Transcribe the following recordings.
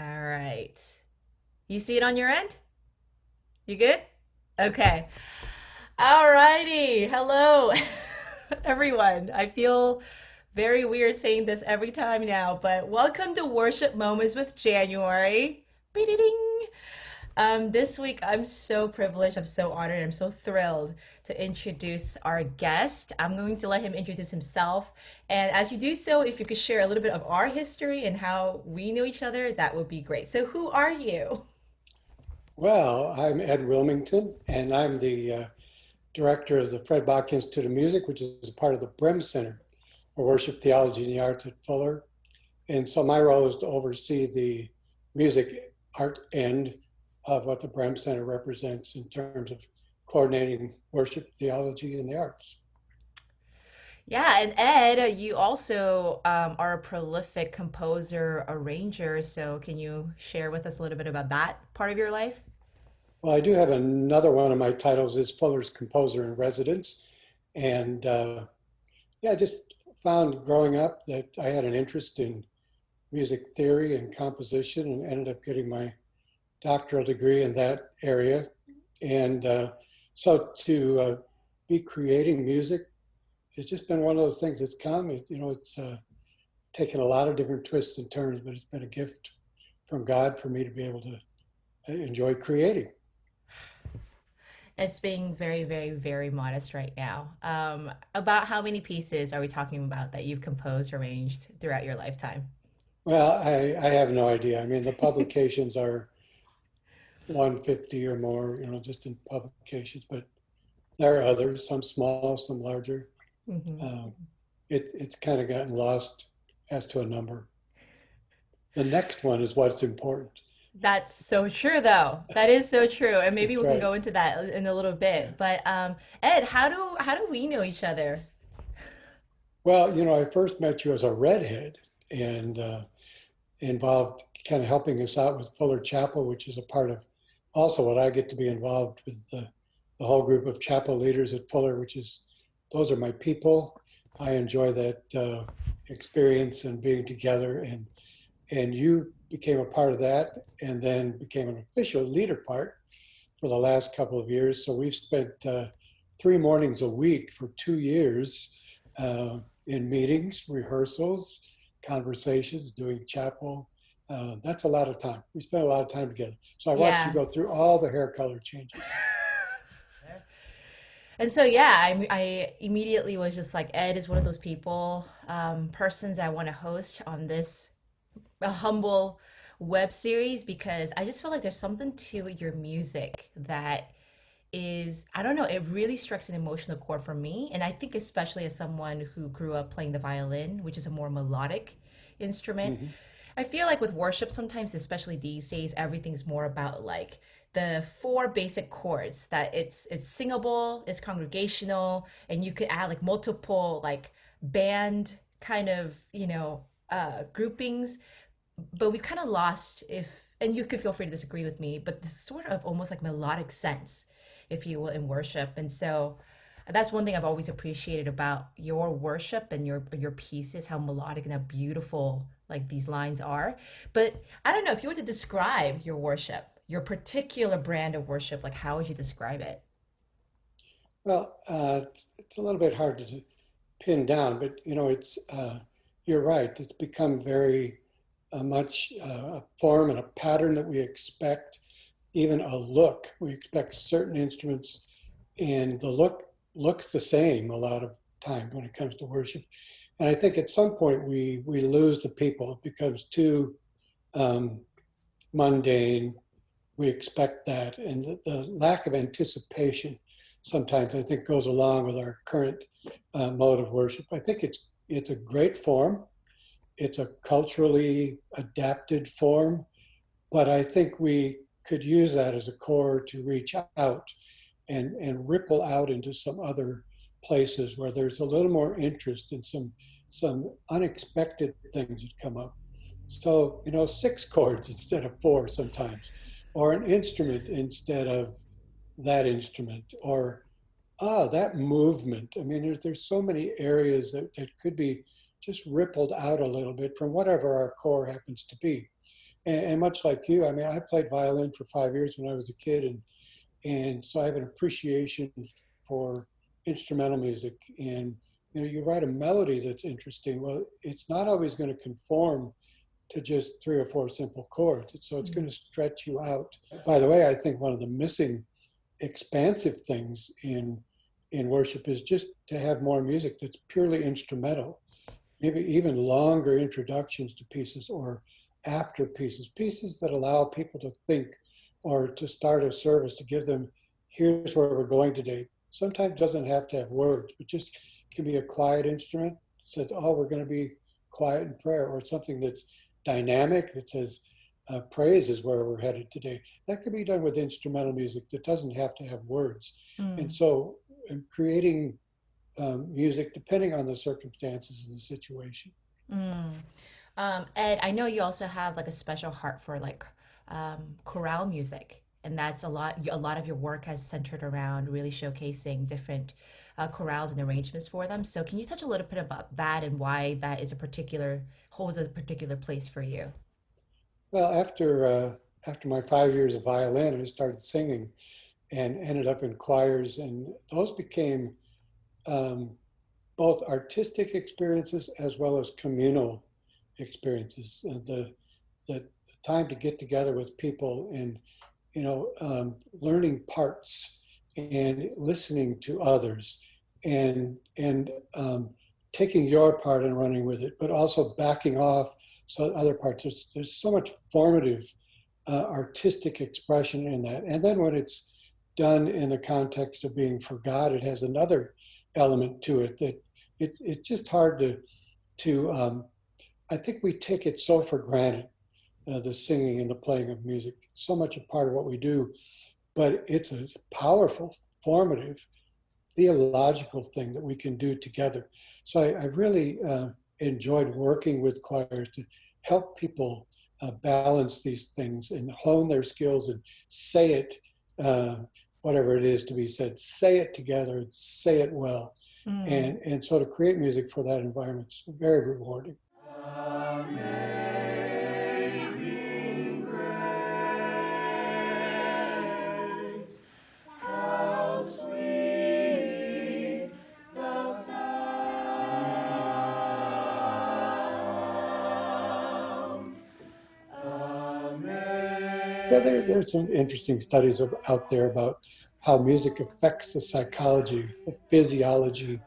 All right. You see it on your end? You good? Okay. All righty. Hello, everyone. I feel very weird saying this every time now, but welcome to Worship Moments with January. Be-ding. This week, I'm so privileged, I'm so honored, I'm so thrilled to introduce our guest. I'm going to let him introduce himself. And as you do so, if you could share a little bit of our history and how we know each other, that would be great. So, who are you? Well, I'm Ed Willmington, and I'm the director of the Fred Bock Institute of Music, which is a part of the Brehm Center for Worship Theology and the Arts at Fuller. And so my role is to oversee the music art end of what the Brehm Center represents in terms of coordinating worship, theology, and the arts. Yeah, and Ed, you also are a prolific composer, arranger. So, can you share with us a little bit about that part of your life? Well, I do have another one of my titles is Fuller's Composer in Residence. And yeah, I just found growing up that I had an interest in music theory and composition and ended up getting my doctoral degree in that area. And so to be creating music, it's just been one of those things that's come. It's taken a lot of different twists and turns, but it's been a gift from God for me to be able to enjoy creating. It's being very, very, very modest right now. About how many pieces are we talking about that you've composed, arranged throughout your lifetime? Well, I have no idea. I mean, the publications are 150 or more, just in publications, but there are others, some small, some larger. Hmm. Um, it's kind of gotten lost as to a number. The next one is what's important. That's so true, though. That is so true, and maybe That's we can right. go into that in a little Yeah. bit. But Ed, how do we know each other? Well, I first met you as a redhead and involved kind of helping us out with Fuller Chapel, which is a part of also what I get to be involved with the whole group of chapel leaders at Fuller, which is those are my people. I enjoy that experience and being together, and you became a part of that, and then became an official leader part for the last couple of years. So we've spent 3 mornings a week for 2 years in meetings, rehearsals, conversations, doing chapel. That's a lot of time. We spent a lot of time together. So I watched you Yeah. go through all the hair color changes. And so, yeah, I immediately was just like, Ed is one of those people, persons I want to host on this a humble web series because I just feel like there's something to your music that is, I don't know, it really strikes an emotional chord for me. And I think, especially as someone who grew up playing the violin, which is a more melodic instrument, Mm-hmm. I feel like with worship, sometimes, especially these days, everything's more about like the four basic chords that it's singable, it's congregational, and you could add like multiple like band kind of, groupings, but we've kind of lost, if and you could feel free to disagree with me, but this sort of almost like melodic sense, if you will, in worship. And so that's one thing I've always appreciated about your worship and your pieces, how melodic and how beautiful like these lines are. But I don't know, if you were to describe your worship, your particular brand of worship, like how would you describe it? Well, it's a little bit hard to pin down, but it's you're right. It's become very much a form and a pattern that we expect, even a look. We expect certain instruments, and the look looks the same a lot of times when it comes to worship. And I think at some point we lose the people. It becomes too um, mundane. We expect that, and the lack of anticipation sometimes I think goes along with our current mode of worship. I think it's a great form. It's a culturally adapted form, but I think we could use that as a core to reach out and ripple out into some other places where there's a little more interest in some unexpected things that come up. So, 6 chords instead of four sometimes, or an instrument instead of that instrument, or that movement. I mean, there's so many areas that could be just rippled out a little bit from whatever our core happens to be. And much like you, I mean, I played violin for 5 years when I was a kid, and so I have an appreciation for instrumental music. And you write a melody that's interesting. Well, it's not always going to conform to just 3 or 4 simple chords. So it's going to stretch you out. By the way, I think one of the missing expansive things in worship is just to have more music that's purely instrumental. Maybe even longer introductions to pieces or after pieces that allow people to think, or to start a service, to give them, here's where we're going today. Sometimes doesn't have to have words, but just can be a quiet instrument. Says, oh, we're going to be quiet in prayer, or something that's dynamic that says, praise is where we're headed today. That could be done with instrumental music that doesn't have to have words. And so creating music depending on the circumstances and the situation. Ed, I know you also have like a special heart for like chorale music, and that's a lot. A lot of your work has centered around really showcasing different chorales and arrangements for them. So, can you touch a little bit about that and why that is a particular holds a particular place for you? Well, after my 5 years of violin, I started singing and ended up in choirs, and those became um, both artistic experiences as well as communal experiences. And the time to get together with people and learning parts and listening to others, and taking your part and running with it, but also backing off so other parts. There's so much formative artistic expression in that. And then when it's done in the context of being for God, it has another element to it that it's just hard to I think we take it so for granted, the singing and the playing of music. It's so much a part of what we do, but it's a powerful, formative, theological thing that we can do together. So I really enjoyed working with choirs to help people balance these things and hone their skills and say it, whatever it is to be said, say it together and say it well. And so to create music for that environment is very rewarding. Amazing grace, how sweet the sound. Yeah, there's some interesting studies out there about how music affects the psychology, the physiology,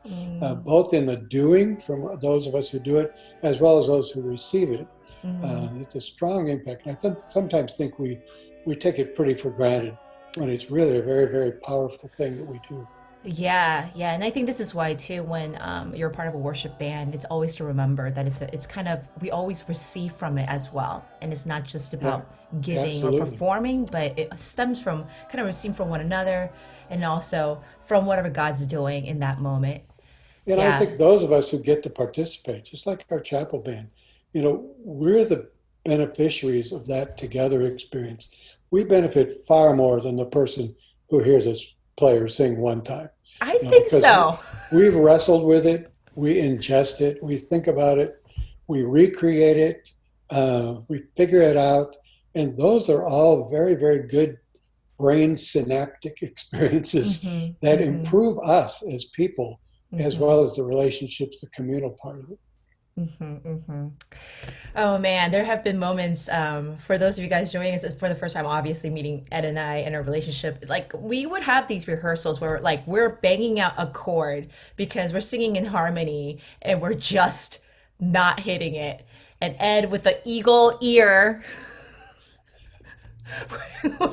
both in the doing from those of us who do it, as well as those who receive it. It's a strong impact. And I sometimes think we take it pretty for granted when it's really a very, very powerful thing that we do. Yeah, yeah, and I think this is why too. When you're a part of a worship band, it's always to remember that it's kind of we always receive from it as well, and it's not just Yeah, about giving or absolutely. performing, but it stems from kind of receiving from one another, and also from whatever God's doing in that moment. And I Yeah, think those of us who get to participate, just like our chapel band, we're the beneficiaries of that together experience. We benefit far more than the person who hears us play or sing one time, I think because so. we've wrestled with it, we ingest it, we think about it, we recreate it, we figure it out. And those are all very, very good brain synaptic experiences Hmm. that Hmm. improve us as people, as Hmm. well as the relationships, the communal part of it. Hmm. Hmm. Oh man, there have been moments for those of you guys joining us for the first time, obviously meeting Ed and I in our relationship. Like we would have these rehearsals where like we're banging out a chord because we're singing in harmony and we're just not hitting it. And Ed with the eagle ear,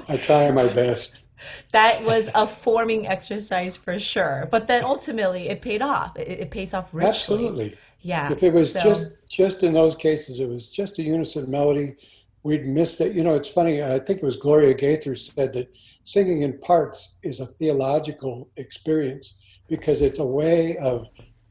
I try my best. that was a forming exercise for sure. But then ultimately it paid off. It pays off richly. Absolutely. Yeah. If it was So. just in those cases, it was just a unison melody, we'd miss it. It's funny. I think it was Gloria Gaither said that singing in parts is a theological experience because it's a way of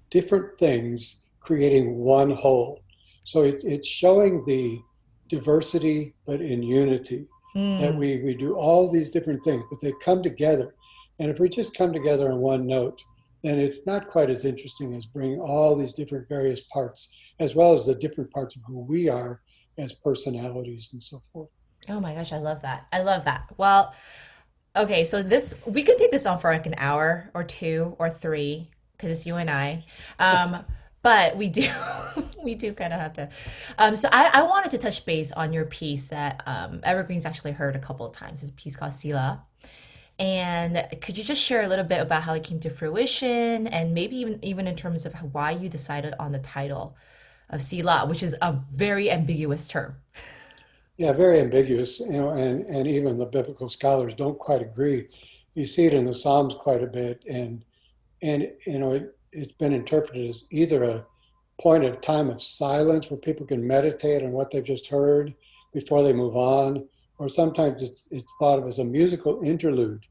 different things creating one whole. So it's showing the diversity, but in unity, that Mm. we do all these different things, but they come together. And if we just come together on one note, then it's not quite as interesting as bringing all these different various parts, as well as the different parts of who we are as personalities and so forth. Oh my gosh, I love that. I love that. Well, okay, so this we could take this on for like an hour or two or three because it's you and I. But we do we do kind of have to. So I wanted to touch base on your piece that Evergreen's actually heard a couple of times. It's a piece called Selah. And could you just share a little bit about how it came to fruition and maybe even in terms of why you decided on the title of Selah, which is a very ambiguous term. Yeah, very ambiguous, and even the biblical scholars don't quite agree. You see it in the Psalms quite a bit, and it's been interpreted as either a point of time of silence where people can meditate on what they've just heard before they move on, or sometimes it's thought of as a musical interlude.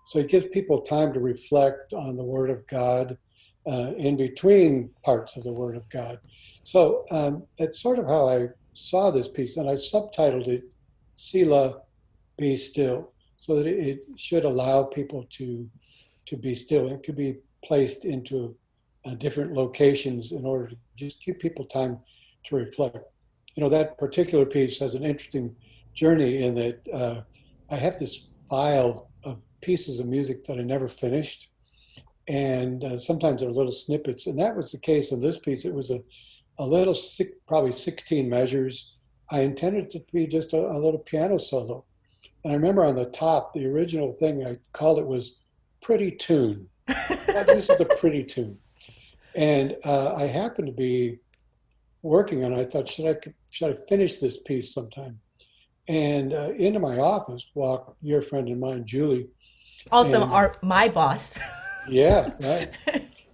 So it gives people time to reflect on the Word of God in between parts of the Word of God. So that's sort of how I saw this piece, and I subtitled it Selah, Be Still, so that it should allow people to be still. It could be placed into different locations in order to just give people time to reflect. That particular piece has an interesting journey in that I have this file of pieces of music that I never finished, and sometimes they're little snippets, and that was the case in this piece. It was a little, probably 16 measures. I intended it to be just a little piano solo. And I remember on the top, the original thing I called it was Pretty Tune. This is a pretty tune. And I happened to be working on it. I thought, should I finish this piece sometime? And into my office walked your friend of mine, Julie. Also, And my boss. yeah, right.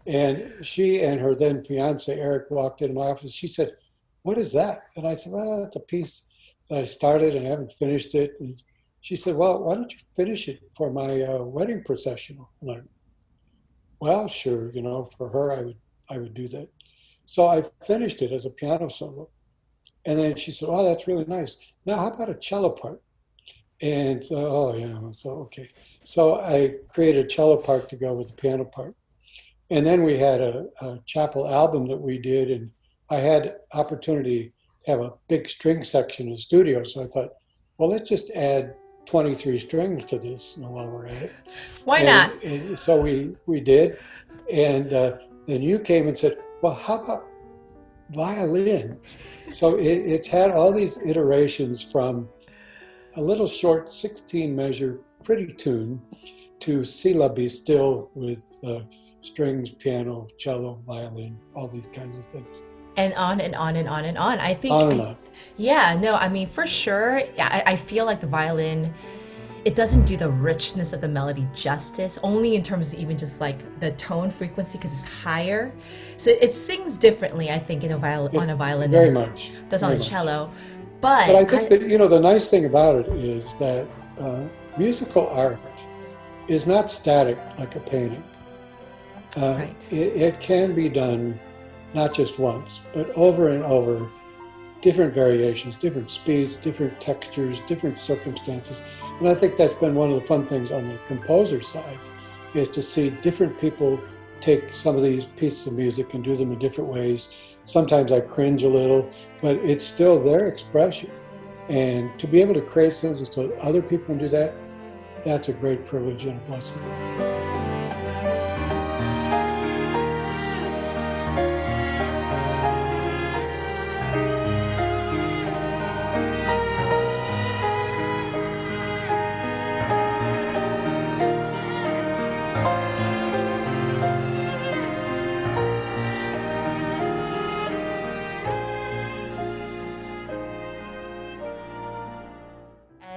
And she and her then fiance, Eric, walked into my office. She said, "What is that?" And I said, "Well, it's a piece that I started and I haven't finished it." And she said, "Well, why don't you finish it for my wedding processional?" I'm like, "Well, sure, for her, I would do that." So I finished it as a piano solo. And then she said, "Oh, that's really nice. Now, how about a cello part?" And so, oh, yeah, so okay. So I created a cello part to go with the piano part. And then we had a chapel album that we did, and I had opportunity to have a big string section in the studio. So I thought, well, let's just add 23 strings to this while we're at it. Why not? And so we did. And then you came and said, well, how about violin? So it's had all these iterations from a little short 16 measure pretty tune to Selah, Be Still with strings, piano, cello, violin, all these kinds of things. And on and on and on and on. I think, On and on. yeah, no, I mean, for sure, I feel like the violin, it doesn't do the richness of the melody justice, only in terms of even just like the tone frequency, because it's higher. So it sings differently, I think, on a violin Very than much. it does on Very a much. cello. But I think that, the nice thing about it is that musical art is not static like a painting. Right. It can be done not just once, but over and over, different variations, different speeds, different textures, different circumstances. And I think that's been one of the fun things on the composer side, is to see different people take some of these pieces of music and do them in different ways. Sometimes I cringe a little, but it's still their expression. And to be able to create things so other people can do that, that's a great privilege and a blessing.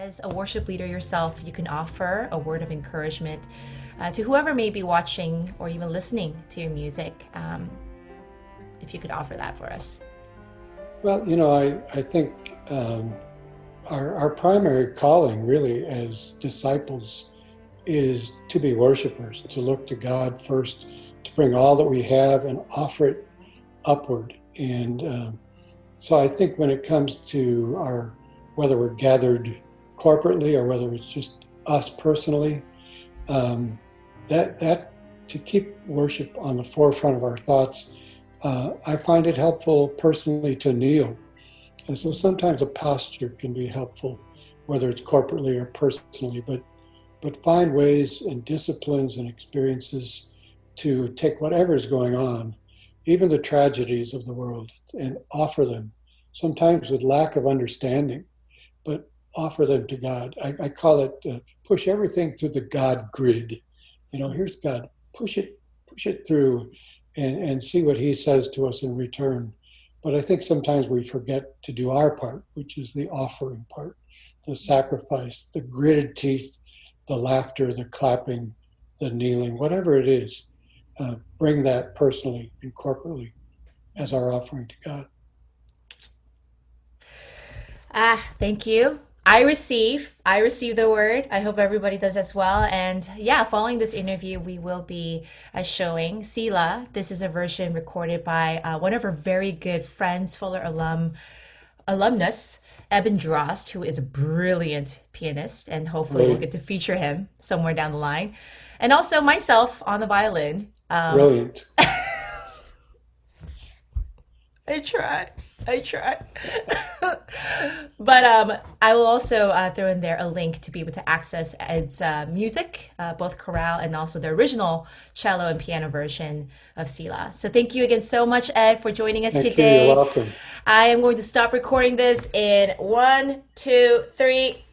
As a worship leader yourself, you can offer a word of encouragement to whoever may be watching or even listening to your music. If you could offer that for us. Well, I think our primary calling really as disciples is to be worshipers, to look to God first, to bring all that we have and offer it upward. And so I think when it comes to whether we're gathered corporately or whether it's just us personally, that to keep worship on the forefront of our thoughts, I find it helpful personally to kneel And so sometimes a posture can be helpful, whether it's corporately or personally, but find ways and disciplines and experiences to take whatever is going on, even the tragedies of the world, and offer them, sometimes with lack of understanding, but offer them to God. I call it push everything through the God grid. Here's God, push it through and see what he says to us in return. But I think sometimes we forget to do our part, which is the offering part, the sacrifice, the gritted teeth, the laughter, the clapping, the kneeling, whatever it is. Bring that personally and corporately as our offering to God. Thank you. I receive the word. I hope everybody does as well. And yeah, following this interview, we will be showing Selah. This is a version recorded by one of our very good friends, Fuller alumnus, Eben Drost, who is a brilliant pianist, and hopefully we'll get to feature him somewhere down the line. And also myself on the violin. Brilliant. I try. But I will also throw in there a link to be able to access Ed's music, both chorale and also the original cello and piano version of Selah. So thank you again so much, Ed, for joining us today. You're welcome. I am going to stop recording this in 1, 2, 3.